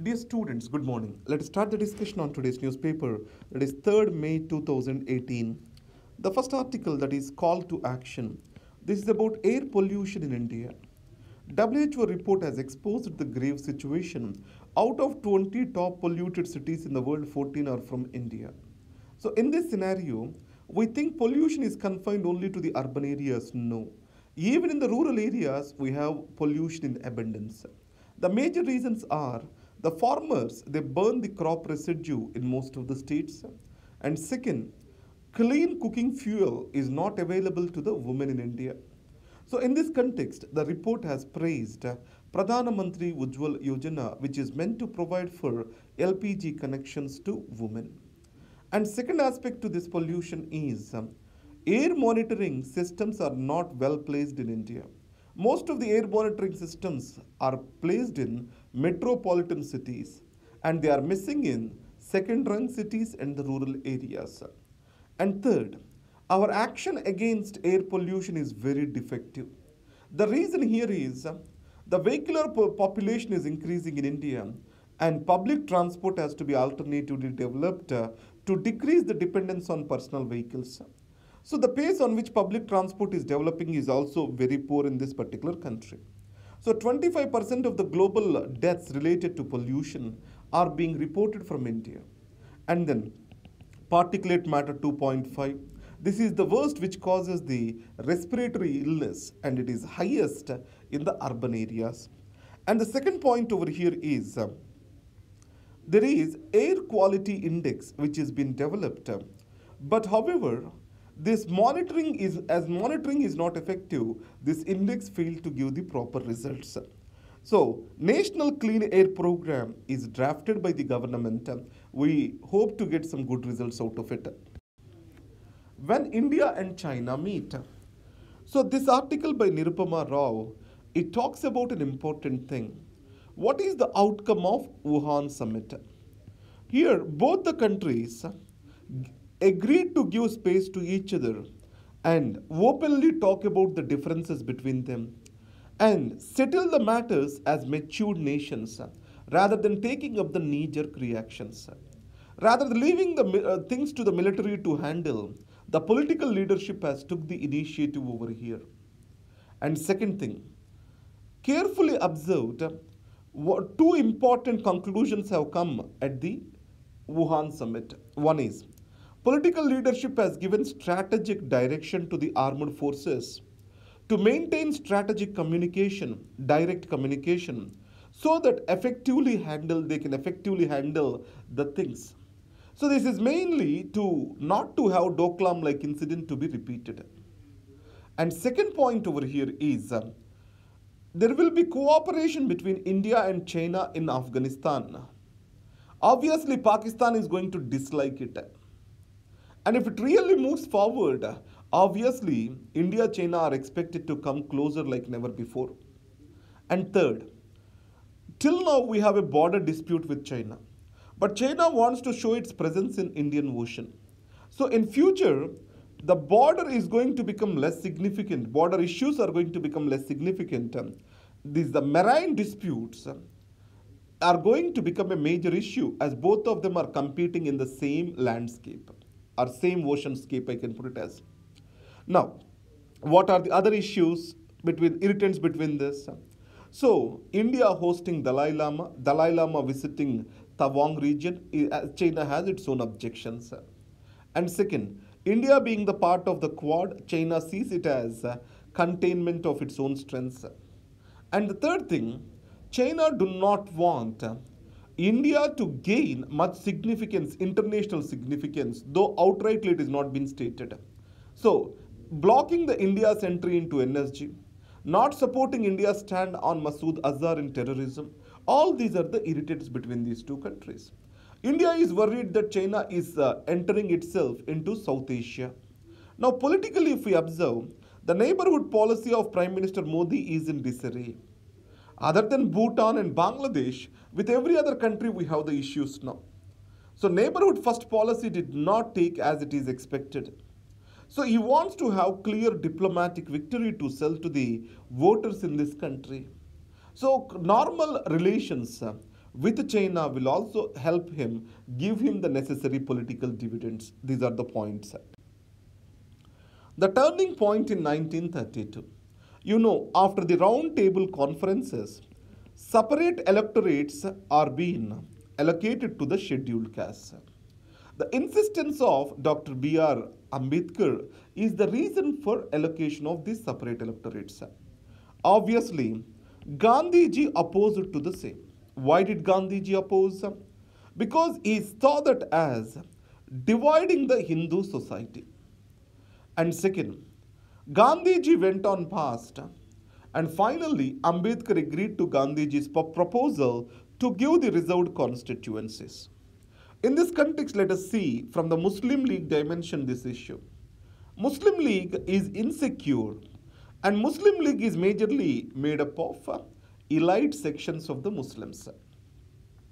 Dear students, good morning. Let's start the discussion on today's newspaper, that is 3rd May 2018. The first article, that is Call to Action. This is about air pollution in India. WHO report has exposed the grave situation. Out of 20 top polluted cities in the world, 14 are from India. So in this scenario, we think pollution is confined only to the urban areas. No. Even in the rural areas, we have pollution in abundance. The major reasons are the farmers, they burn the crop residue in most of the states. And second, clean cooking fuel is not available to the women in India. So in this context, the report has praised Pradhana Mantri Ujjwal Yojana, which is meant to provide for LPG connections to women. And second aspect to this pollution is air monitoring systems are not well placed in India. Most of the air monitoring systems are placed in metropolitan cities and they are missing in second-rung cities and the rural areas. And third, our action against air pollution is very defective. The reason here is the vehicular population is increasing in India and public transport has to be alternatively developed to decrease the dependence on personal vehicles. So the pace on which public transport is developing is also very poor in this particular country. So 25% of the global deaths related to pollution are being reported from India. And then particulate matter 2.5. This is the worst which causes the respiratory illness and it is highest in the urban areas. And the second point over here is there is air quality index which has been developed. But however, this monitoring is not effective, this index failed to give the proper results. So, National Clean Air Program is drafted by the government. We hope to get some good results out of it. When India and China meet. So, this article by Nirupama Rao, it talks about an important thing. What is the outcome of Wuhan summit? Here, both the countries agreed to give space to each other and openly talk about the differences between them and settle the matters as matured nations rather than taking up the knee-jerk reactions. Rather than leaving the things to the military to handle, the political leadership has took the initiative over here. And second thing, carefully observed, two important conclusions have come at the Wuhan summit. One is, political leadership has given strategic direction to the armed forces to maintain strategic communication, direct communication, so that they can effectively handle the things. So this is mainly to not to have Doklam-like incident to be repeated. And second point over here is there will be cooperation between India and China in Afghanistan. Obviously, Pakistan is going to dislike it. And if it really moves forward, obviously, India and China are expected to come closer like never before. And third, till now we have a border dispute with China. But China wants to show its presence in Indian Ocean. So in future, the border is going to become less significant. Border issues are going to become less significant. The marine disputes are going to become a major issue as both of them are competing in the same landscape or same oceanscape, I can put it as. Now, what are the other issues irritants between this? So, India hosting Dalai Lama visiting Tawang region, China has its own objections. And second, India being the part of the Quad, China sees it as containment of its own strengths. And the third thing, China do not want India to gain much significance, international significance, though outrightly it is not been stated. So, blocking the India's entry into NSG, not supporting India's stand on Masood Azhar in terrorism, all these are the irritants between these two countries. India is worried that China is entering itself into South Asia. Now, politically, if we observe, the neighborhood policy of Prime Minister Modi is in disarray. Other than Bhutan and Bangladesh, with every other country we have the issues now. So neighborhood first policy did not take as it is expected. So he wants to have clear diplomatic victory to sell to the voters in this country. So normal relations with China will also help him give him the necessary political dividends. These are the points. The turning point in 1932. After the round table conferences, separate electorates are being allocated to the scheduled castes. The insistence of Dr. B.R. Ambedkar is the reason for allocation of these separate electorates. Obviously, Gandhiji opposed to the same. Why did Gandhiji oppose? Because he saw that as dividing the Hindu society. And second, Gandhiji went on past, and finally Ambedkar agreed to Gandhiji's proposal to give the reserved constituencies. In this context, let us see from the Muslim League dimension this issue. Muslim League is insecure, and Muslim League is majorly made up of elite sections of the Muslims.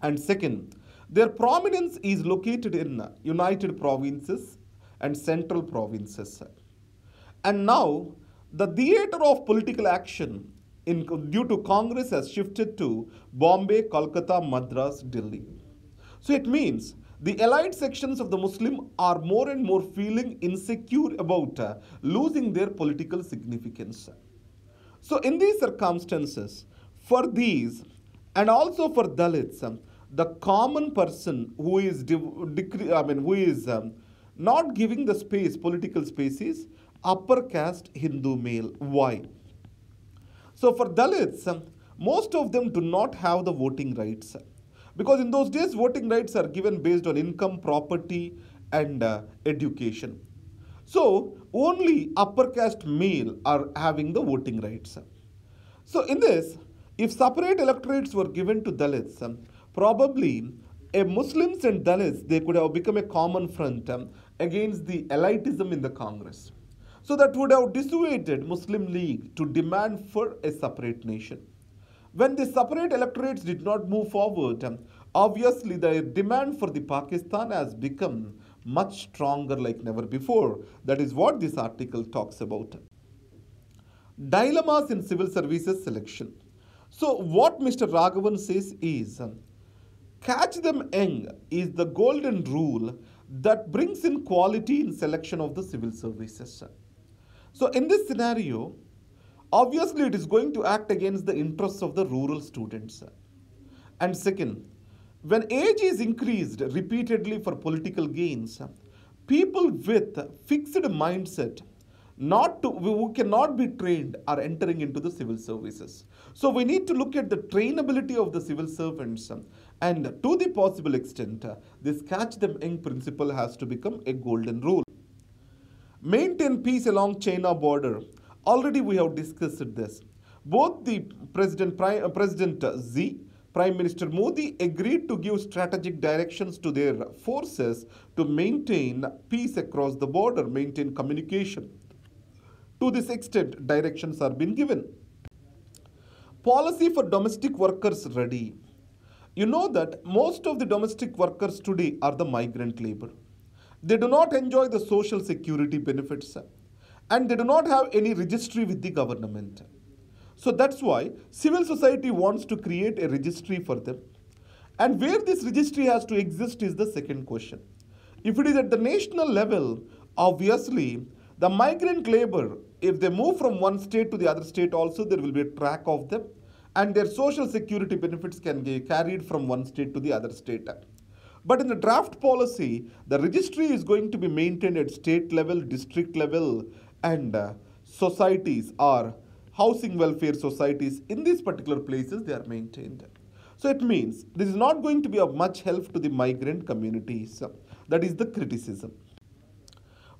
And second, their prominence is located in United Provinces and Central Provinces. And now, the theatre of political action due to Congress has shifted to Bombay, Kolkata, Madras, Delhi. So it means the elite sections of the Muslim are more and more feeling insecure about losing their political significance. So in these circumstances, for these and also for Dalits, the common person who is not giving the space, political space, is upper caste Hindu male. Why? So for Dalits, most of them do not have the voting rights. Because in those days, voting rights are given based on income, property, and education. So only upper caste male are having the voting rights. So in this, if separate electorates were given to Dalits, probably Muslims and Dalits, they could have become a common front against the elitism in the Congress. So that would have dissuaded Muslim League to demand for a separate nation. When the separate electorates did not move forward, obviously the demand for the Pakistan has become much stronger like never before. That is what this article talks about. Dilemmas in civil services selection. So what Mr. Raghavan says is, catch them young is the golden rule that brings in quality in selection of the civil services. So in this scenario, obviously it is going to act against the interests of the rural students. And second, when age is increased repeatedly for political gains, people with fixed mindset who cannot be trained are entering into the civil services. So we need to look at the trainability of the civil servants, and to the possible extent, this catch them young principle has to become a golden rule. Maintain peace along China border. Already we have discussed this. Both the President Xi, Prime Minister Modi agreed to give strategic directions to their forces to maintain peace across the border, maintain communication. To this extent, directions are being given. Policy for domestic workers ready. You know that most of the domestic workers today are the migrant labor. They do not enjoy the social security benefits, and they do not have any registry with the government. So that's why civil society wants to create a registry for them. And where this registry has to exist is the second question. If it is at the national level, obviously the migrant labor, if they move from one state to the other state also, there will be a track of them, and their social security benefits can be carried from one state to the other state. But in the draft policy, the registry is going to be maintained at state level, district level, and societies or housing welfare societies in these particular places they are maintained. So it means this is not going to be of much help to the migrant communities. That is the criticism.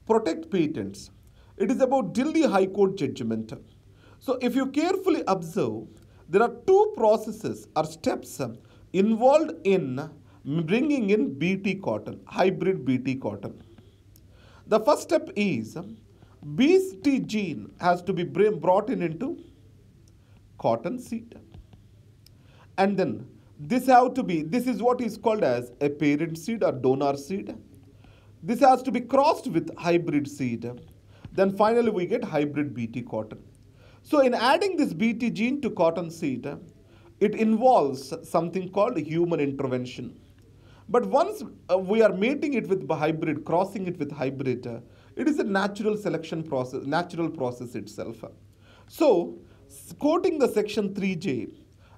Protect patents. It is about Delhi High Court judgment. So if you carefully observe, there are two processes or steps involved in bringing in BT cotton, hybrid BT cotton. The first step is BT gene has to be brought into cotton seed. And then this is what is called as a parent seed or donor seed. This has to be crossed with hybrid seed. Then finally we get hybrid BT cotton. So in adding this BT gene to cotton seed, it involves something called human intervention. But once we are mating it with hybrid, crossing it with hybrid, it is a natural selection process, natural process itself. So, quoting the section 3J,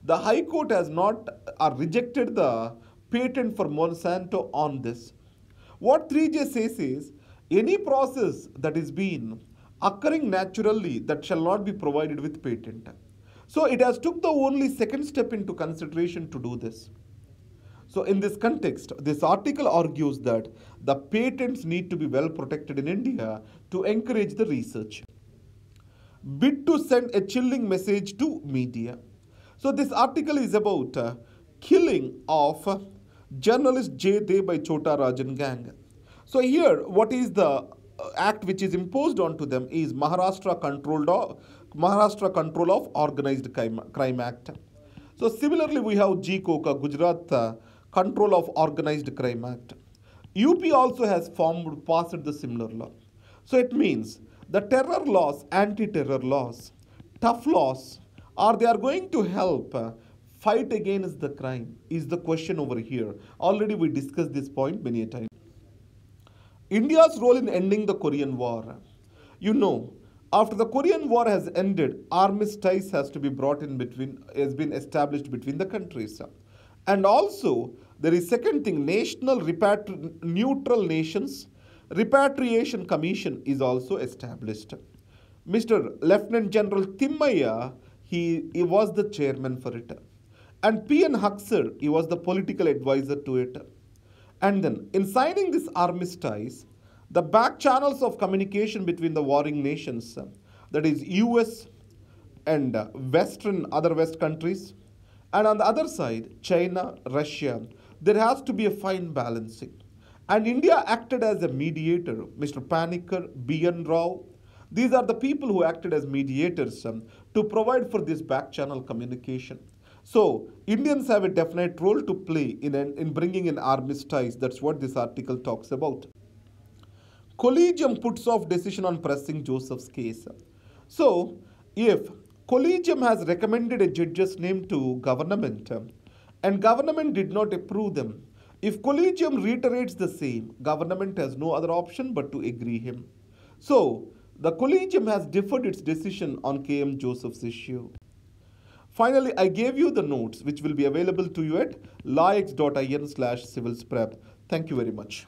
the High Court has not rejected the patent for Monsanto on this. What 3J says is any process that is been occurring naturally that shall not be provided with patent. So it has took the only second step into consideration to do this. So in this context, this article argues that the patents need to be well protected in India to encourage the research. Bid to send a chilling message to media. So this article is about killing of journalist J. De by Chota Rajan gang. So here, what is the act which is imposed onto them is Maharashtra Control of Organized Crime Act. So similarly, we have GCOCA, Gujarat Control of Organized Crime Act. UP also has passed the similar law. So it means the terror laws, anti-terror laws, tough laws, are they are going to help fight against the crime is the question over here. Already we discussed this point many a time. India's role in ending the Korean War. You know, after the Korean War has ended, armistice has to be brought in between, has been established between the countries. And also, there is second thing, neutral nations repatriation commission is also established. Mr. Lieutenant General Timmaiah, he was the chairman for it. And P.N. Huxer, he was the political advisor to it. And then, in signing this armistice, the back channels of communication between the warring nations, that is US and other West countries, and on the other side, China, Russia, there has to be a fine balancing. And India acted as a mediator. Mr. Panikkar, B.N. Rao, these are the people who acted as mediators to provide for this back channel communication. So, Indians have a definite role to play in bringing in armistice. That's what this article talks about. Collegium puts off decision on pressing Joseph's case. So, if Collegium has recommended a judge's name to government and government did not approve them, if Collegium reiterates the same, government has no other option but to agree him. So, the Collegium has deferred its decision on KM Joseph's issue. Finally, I gave you the notes which will be available to you at lawx.in/civilsprep. Thank you very much.